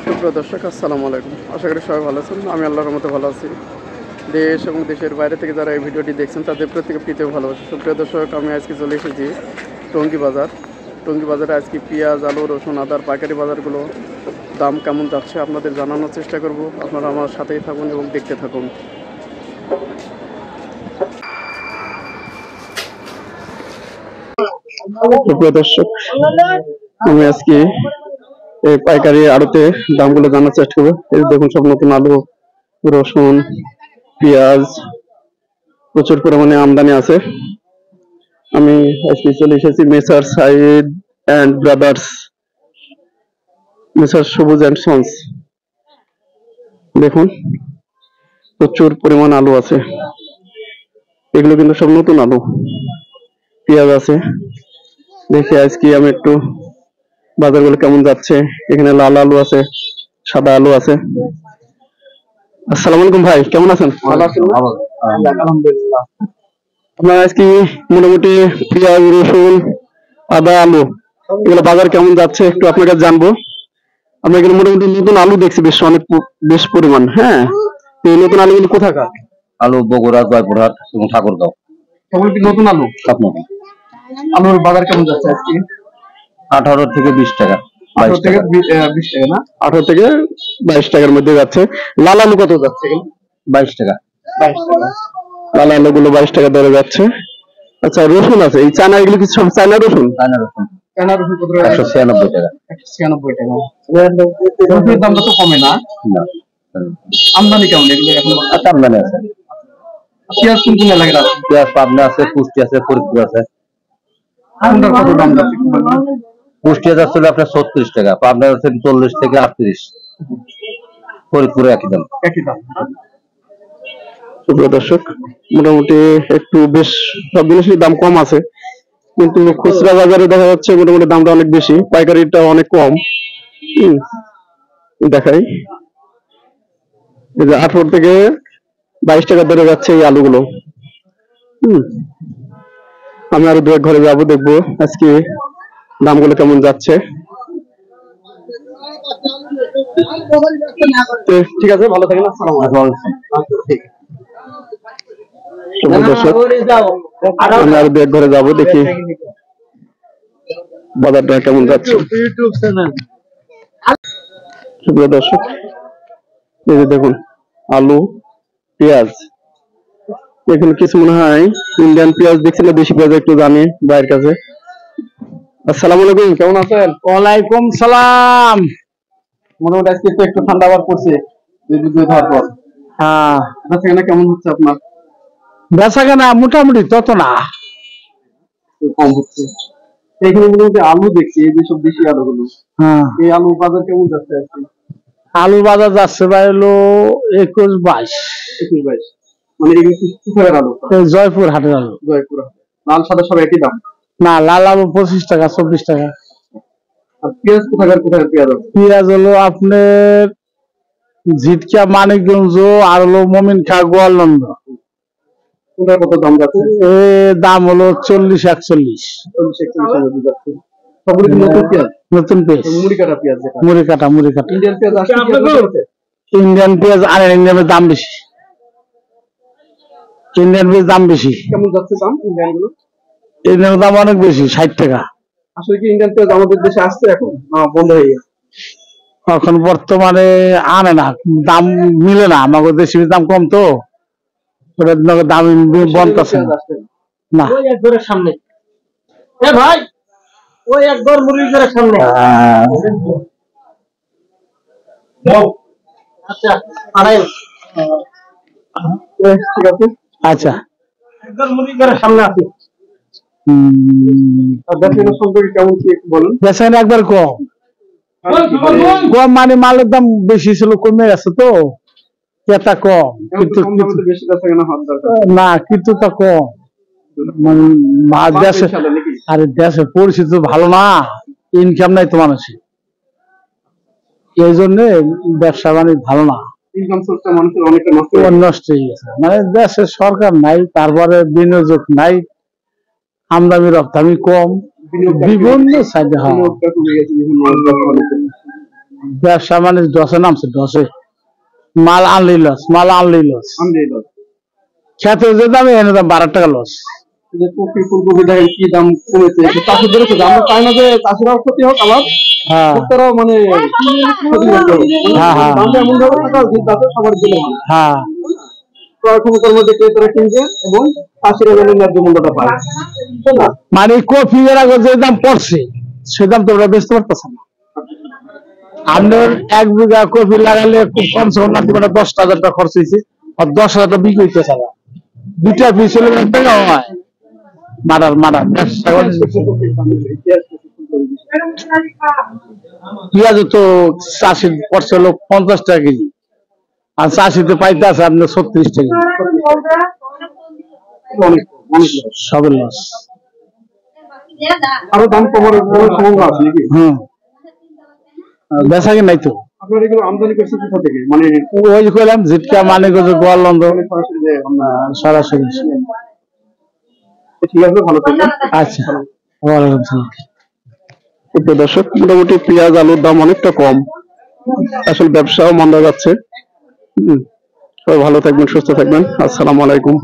সুপ্রিয় দর্শক, আসসালামু আলাইকুম। আশা করি সবাই ভালো আছেন। আমি আল্লাহর রহমতে ভালো আছি। দেশ এবং দেশের বাইরে থেকে যারা এই ভিডিওটি দেখছেন তাদের প্রত্যেকে প্রীতিও ভালোবাসি। সুপ্রিয় দর্শক, আমি আজকে চলে এসেছি টঙ্গী বাজার। টঙ্গী বাজারে আজকে পেঁয়াজ, আলু, রসুন, আদার পাইকারি বাজারগুলো দাম কেমন যাচ্ছে আপনাদের জানানোর চেষ্টা করব। আপনারা আমার সাথেই থাকুন এবং দেখতে থাকুন। সুপ্রিয় দর্শক, আমি আজকে এই পাইকারি আড়তে দামগুলো জানার চেষ্টা করবো। এই দেখুন, সব নতুন আলু, রসুন, পেঁয়াজ প্রচুর পরিমাণে আমদানি আছে। আমি আজকে চলে এসেছি মেসার সাইদ অ্যান্ড ব্রাদার্স, মেসার সবুজ অ্যান্ড সন্স। দেখুন, প্রচুর পরিমাণ আলু আছে। এগুলো কিন্তু সব নতুন আলু। পেঁয়াজ আছে। দেখি আজকে আমি একটু বাজারগুলো কেমন যাচ্ছে। এখানে লাল আলু আছে, সাদা আলু আছে। আসসালামু আলাইকুম ভাই, কেমন আছেন? ভালো আছেন? আলহামদুলিল্লাহ। আপনার আজকে মোটামুটি পেঁয়াজ, রসুন, আদা, আলু এগুলো বাজার কেমন যাচ্ছে একটু আপনার কাছে জানবো। আমরা এখানে মোটামুটি নতুন আলু দেখছি বেশ পরিমাণ। হ্যাঁ, এই নতুন আলুগুলো কোথাকার? আলু বগুড়া, জয়পুরহাট এবং ঠাকুরগাঁও। সবগুলো কি নতুন আলু? সব নতুন। আলুর বাজার কেমন যাচ্ছে আজকে? 18 থেকে 20 টাকা। 18 থেকে 20 টাকা না? 18 থেকে 22 টাকার মধ্যে যাচ্ছে। লাল আলু কত যাচ্ছে? 22 টাকা। 22 টাকা। লাল আলুগুলো 22 টাকা দরে যাচ্ছে। আচ্ছা, রসুন আছে। এই চায়না, এগুলো কি সব চায়না রসুন? চায়না রসুন। চায়না রসুন কত? 196 টাকা। 196 টাকা। রসুনের দামটা তো কমে না? না। আমদানি কেমন এগুলো এখন? আচ্ছা, আমদানি আছে। পেঁয়াজ কোন কোন এলাকায় আছে? পেঁয়াজ পাবনা আছে, কুষ্টি আছে, ফরিদপুর আছে। কোনটার কত দাম যাচ্ছে? কুষ্টিয়া যাচ্ছিল আপনার 36 টাকা, পাবনা যাচ্ছে 40 থেকে 38, ফরিদপুরে একই দাম। একই দাম। সুপ্রিয় দর্শক, মোটামুটি একটু বেশ সব জিনিসের দাম কম আছে, কিন্তু খুচরা বাজারে দেখা যাচ্ছে মোটামুটি দামটা অনেক বেশি, পাইকারিটা অনেক কম। দেখাই, এই যে 18 থেকে 22 টাকা দরে যাচ্ছে এই আলুগুলো। আমি আরো দু এক ঘরে যাবো, দেখবো আজকে দামগুলো কেমন যাচ্ছে। ঠিক আছে, ভালো থাকেন। আসসালামু আলাইকুম। আমি আরো দু এক ঘরে যাবো, দেখি বাজারটা কেমন যাচ্ছে। সুপ্রিয় দর্শক, এই যে দেখুন আলু, পেঁয়াজ, এখানে কিছু মনে হয় ইন্ডিয়ান পেঁয়াজ দেখছি না, দেশি পেঁয়াজ একটু জানি ভাইয়ের কাছে। আসসালামু আলাইকুম, কেমন আছেন? ওয়ালাইকুম সালাম। মোটামুটি আজকে তো একটু ঠান্ডা আবার পড়ছে ধর পর। হ্যাঁ, বেচাকেনা কেমন হচ্ছে আপনার? বেচাকেনা মোটামুটি তত না, কম হচ্ছে। এখানে মোটামুটি আলু দেখছি, এই যেসব দেশি আলুগুলো, হ্যাঁ, এই আলু বাজার কেমন যাচ্ছে আজকে? আলু বাজার যাচ্ছে ভাই হলো 21-22। 21-22 মানে এগুলো কি কোথাকার আলু? জয়পুর হাটের আলু। জয়পুর। লাল সাদা সব একই দাম? না, লাল আলু 25 টাকা, 24 টাকা। আর পেঁয়াজ কোথাকার পেঁয়াজ আছে? পেঁয়াজ হলো আপনার ঝিটকা, মানিকগঞ্জ আর হলো মমিন খা, গোয়ালন্দ। কোথায় কত দাম যাচ্ছে? দাম হলো 40-41। 40-41 মধ্যে যাচ্ছে। সবগুলো কি নতুন পেঁয়াজ? নতুন পেঁয়াজ, মুড়ি কাটা পেঁয়াজ যেটা। মুড়ি কাটা। ইন্ডিয়ান পেঁয়াজ আসছে? ইন্ডিয়ান পেঁয়াজ আর ইন্ডিয়ানের দাম বেশি। ইন্ডিয়ান পেঁয়াজ দাম বেশি। কেমন যাচ্ছে দাম ইন্ডিয়ান গুলো? ইন্ডিয়ানের দাম অনেক বেশি, 60 টাকা। আসলে কি ইন্ডিয়ান পেঁয়াজ আমাদের দেশে আসছে এখন না বন্ধ হয়ে গেছে? এখন বর্তমানে আনে না, দাম মিলে না। আমাদের দেশের দাম কম তো, দাম বলতেছে না। একবারের সামনে ভাই, ওই একবার মুরগির সামনে। আচ্ছা, ঠিক আছে। আচ্ছা, একবার মুরগির সামনে আছে। কেমন কি একটু বলুন। বেচেন একবার কম মানে মালের দাম বেশি ছিল, কমে গেছে তো, ক্রেতা কম। কিন্তু না, কিন্তু তা কম মানে দেশে, আরে দেশের পরিস্থিতি ভালো না, ইনকাম নাই তো মানুষের, এই জন্য ব্যবসা বাণিজ্য ভালো না, নষ্ট হয়ে গেছে। মানে দেশের সরকার নাই, তারপরে বিনিয়োগ নাই, আমদানি রপ্তানি কম, বিভিন্ন সাইডে। ব্যবসা মানে দশে নামছে, দশে মাল আনলেই লস, মাল আনলেই লস। খেতে যে দাম এনে দাম 12 টাকা লস। যে কপি ফুলকপি দেখেন কি দাম কমেছে, চাষিদের ক্ষতি। আমরা চাই না যে চাষিরাও ক্ষতি হোক, আবার হ্যাঁ ভোক্তারাও মানে ক্ষতিগ্রস্ত হোক। হ্যাঁ হ্যাঁ দামটা এমন ভাবে থাকা উচিত যাতে সবার জন্য ভালো। হ্যাঁ ক্রয় ক্ষমতার মধ্যে ক্রেতারা কিনছে এবং চাষিরা যেন ন্যায্য মূল্যটা পায়, তাই না? মানে কফি এর আগে যে দাম পড়ছে সে দাম তো ওরা বেচতে পারতেছে না। আপনার 1 বিঘা কফি লাগালে খুব কমসে কম নাকি মানে 10,000 টাকা খরচ হয়েছে, আর 10,000 টাকা বিক্রি হইতেছে না। 2টা পিস হলে 1 টাকা হয়। মারার ব্যবসা করে। পেঁয়াজ তো চাষি পড়ছে হলো 50 টাকা কেজি, আর চাষিতে পাইতে আছে আপনার 36 টাকা কেজি। অনেক অনেক loss। সবের লস। আরো দাম কমার কোনো সম্ভাবনা আছে নাকি? বেচা কি নাই তো। আপনার এগুলো আমদানি করছে কোথা থেকে? মানে ওই যে কইলাম জিটকা মানে গোয়ালন্দ সরাসরি যে আমরা সরাসরি। ঠিক আছে, ভালো থাকবেন। আচ্ছা, ওয়ালাইকুম আসসালাম। প্রিয় দর্শক, মোটামুটি পেঁয়াজ আলুর দাম অনেকটা কম, আসলে ব্যবসাও মন্দা যাচ্ছে। সবাই ভালো থাকবেন, সুস্থ থাকবেন। আসসালামু আলাইকুম।